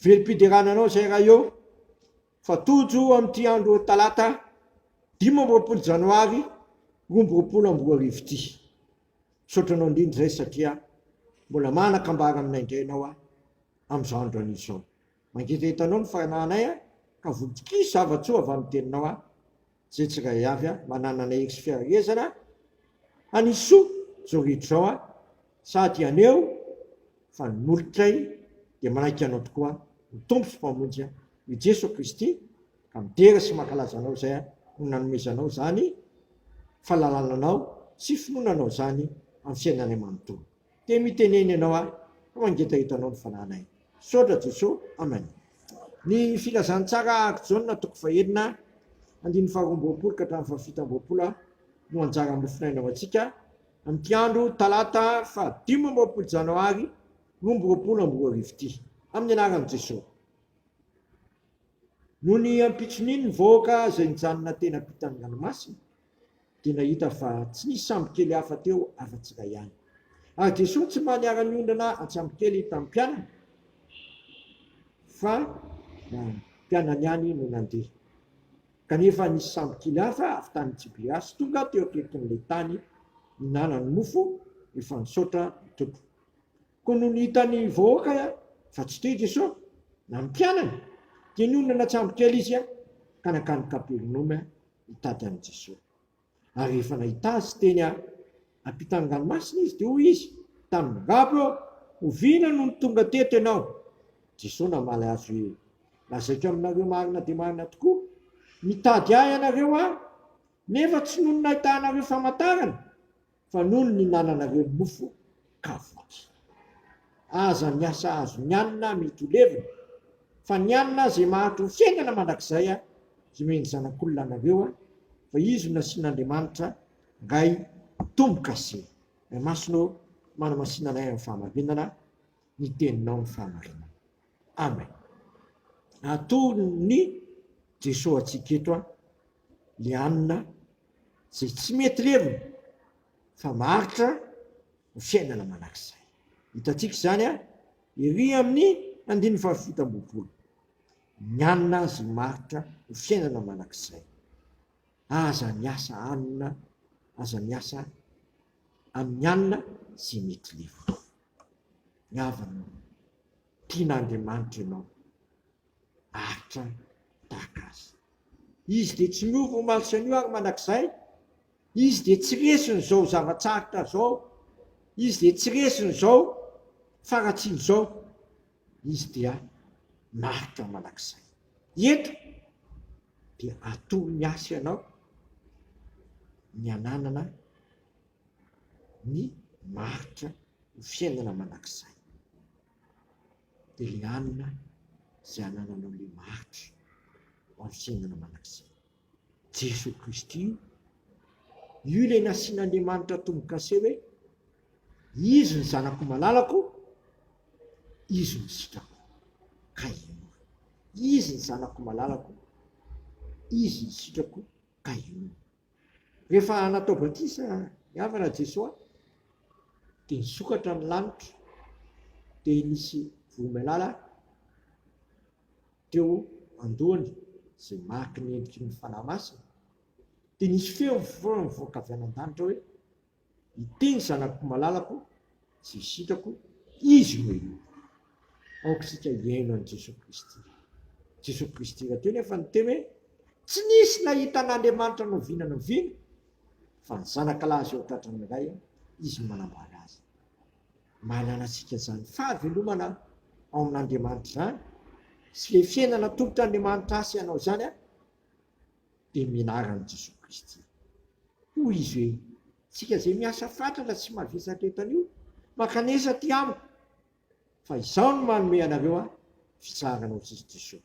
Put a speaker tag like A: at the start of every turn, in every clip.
A: Velom-pidirananao zay raha eo fa tojo amin'ity andro talata 15 janoary 2024 ty. Sotranao indrindra zay satria mbola manakambara aminay indray ianao amin'izao andro an'izao. Mangitetranao ny fananay ka votikisa zavatsoa avy amin'ny teninao zay tsy raha avy mananana hery sy fiarahezana anisoa zao rehetra zao sady aneo fa nolotray dia manaiky anao tokoa ny tompo sy mpamonjy i Jesosy Kristy ka midera sy mankalazanao zay no nanomezanao zany fahalalànanao sy finoananao zany amin'ny fiainanay manontolo. Te miteneny ianao fa mangetahitanao ny fananay. Sodra Jesosy, amen. Ny filazantsara Jaune toko fahenina 12 ka hatramin'ny 17 no anjara mofinaina antsika amin'ity andro talata fa 15 janoary 2024 ty amin'ny anaran'i Jesosy. Noho ny ampitson'iny ny vahoaka zay nijanona tena ampitan'ny ranomasina dia nahita fa tsy nisy sambo kely hafa teo afa-tsy iray ihany. Ary Jesosy tsy maniara ny ondana an-tsambo kely tamin'ny mpianany fa mpianany ihany no nandeha. Kanefa nisy sambo kely hafa avy tany Tiberiasy tonga teo akaikin'ilay tany mihinana ny mofo efa nisaotra ny tompo. Koa noho nihitany vahoaka fa tsy teo Jesosy na ny mpianany dia niondana an-tsambo kely izy ka nakany Kapernoma hitady an'i Jesosy. Ary rehefa nahita azy teny ampitan'ny ranomasina izy dia hoy izy tamin'ny rabo oviana no ny tonga teto ianao. Jesosy namaly azy hoe lazaiko aminareo marina dia marina tokoa mitady ahy ianareo nefa tsy noho ny nahitanareo famantarana fa noho ny nananareo ny mofo ka voky. Aza ny asa azo ny anina mety ho levina fa ny anina zay mahatro ny fiainana mandrakizay zay meny zanak'olona anareo fa izy no nasian'Andriamanitra ngay tombo-kase. Masonao manamasinanay amin'ny fahamarinana ny teninao ny fahamarinana. Amen. Atony Jesosy atsika eto le anina zay tsy mety levina fa maritra ny fiainana manakizay. Hitantsika zany ery amin'ny 17 ny anina zay maritra ny fiainana manakizay. Aza ny asa anina, aza ny asa amin'ny anina zay mety levina. Ny havana tian'Andriamanitra ianao aritra tahaka azy. Izy dia tsy miova ho malisan'io ary manakizay. Izy dia tsy resiny zao zava-tsarotra zao. Izy dia tsy resiny zao faratsiany zao. Izy dia maritra manakizay. Eto dia atoro ny asa ianao ny ananana ny maritra ny fiainana manakizay. Dia le anina zay anananao le maritra ho amin'ny fiainana manakizay. Jesosy Kristy io ilay nasian'Andriamanitra tombo-kase hoe izy ny zanako malalako, izy ny sitrako ka ino. Izy ny zanako malalako, izy ny sitrako ka ino. Rehefa natao batisa niavana Jesosy dia nisokatra ny lanitra dia nisy vohimalala teo andohany zay mariky ny endriky ny fanahy masina. Dia nisy feo mivoaka avy any an-danitra hoe iteny zanako malalako sy sitrako izy hoe io. Aokisika hiaino an'i Jesosy Kristy. Jesosy Kristy raha teo nefa niteny hoe tsy nisy nahita an'Andriamanitra novinana vina fa ny zanakalazy eo tratrany iray izy manambara azy. Mahalala antsika zany fahavelomana ao amin'Andriamanitra zany sy le fiainana tombotr'Andriamanitra asy ianao zany dia minaran'i Jesosy Kristy. Hoy izy hoe tsika zay miasa fatratra tsy mavesatra etan'io makanesa ty amiko fa izao no manome anareo fitsaranao Jesosy.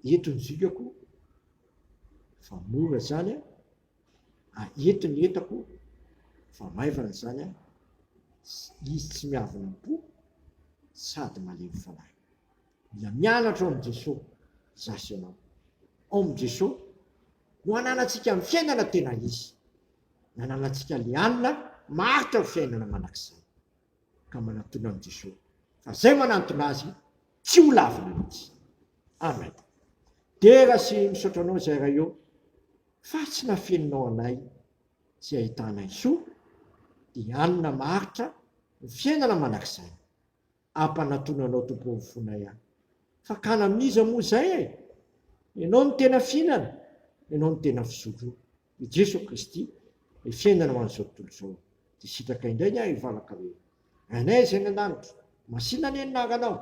A: Eto ny zikako fa mora zany eto ny etako fa maivana zany izy tsy miavana po sady malemy fanahy. Mila mianatra ao amin'i Jesosy zasy ianao. Ao amin'i Jesosy no hananantsika amin'ny fiainana tena izy. Nananantsika le anina maritra ny fiainana manakizay. Ka manatona amin'i Jesosy fa zay manantona azy tsy ho lavina mihitsy. Amen. De raha sy misaotra anao zay raha eo fa tsy nafeninao anay sy ahitanay soa de anina maritra ny fiainana manak'izay ampanantonanao tompo ny fonay ahy fa kana amin'iza moa zay ianao ny tena fihinana, ianao ny tena fisotro i Jesosy Kristy ny fiainana ho an'izao tontolo izao. De sitraka indray ny ahy hivalaka hoe anay zay ny an-danitra masina ane ny naranao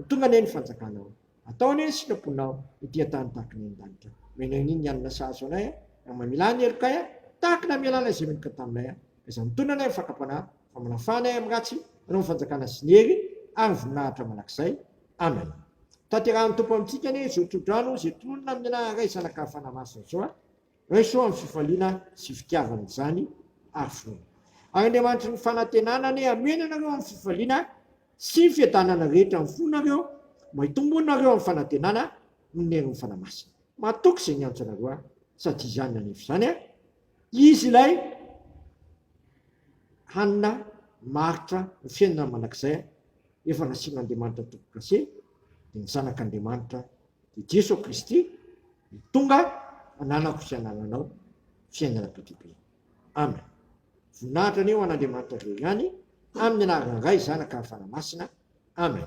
A: tonga ane ny fanjakanao atao ane ny sitraponao ity tany tahaka ny an-danitra menan'iny ny anina sahazo anay mamilany elokay tahaka na mialana izay menika taminay iza mitondra anay fakapana fa manafanay amin'ny ratsy anao ny fanjakana sy ny hery ary voninahitra manak'izay. Amen. Tanterahan'ny tompo amintsika ane zao todrano zay tononona amin'ny anaray zanak'ahafana masina zao raisoa amin'ny fifaliana sy fitiavana izany ary finoana. Ary Andriamanitra ny fanantenanany amenanareo amin'ny fifaliana sy fiadanana rehetra amin'ny fonareo mba hitombonareo amin'ny fanantenana ny herin'ny fanamasina. Matoky izay ny antso anareo sady izany nanefy zany izy ilay hanina maritra ny fiainana manak'izay efa nasian'Andriamanitra tompo-kase de ny zanak'Andriamanitra de Jesosy Kristy tonga ananako sy anananao fiainana bedibe. Amen. Voninahitra anio an'Andriamanitra rery ihany amin'ny anaran'ny Ray, Zanaka, Fanamasina. Amen.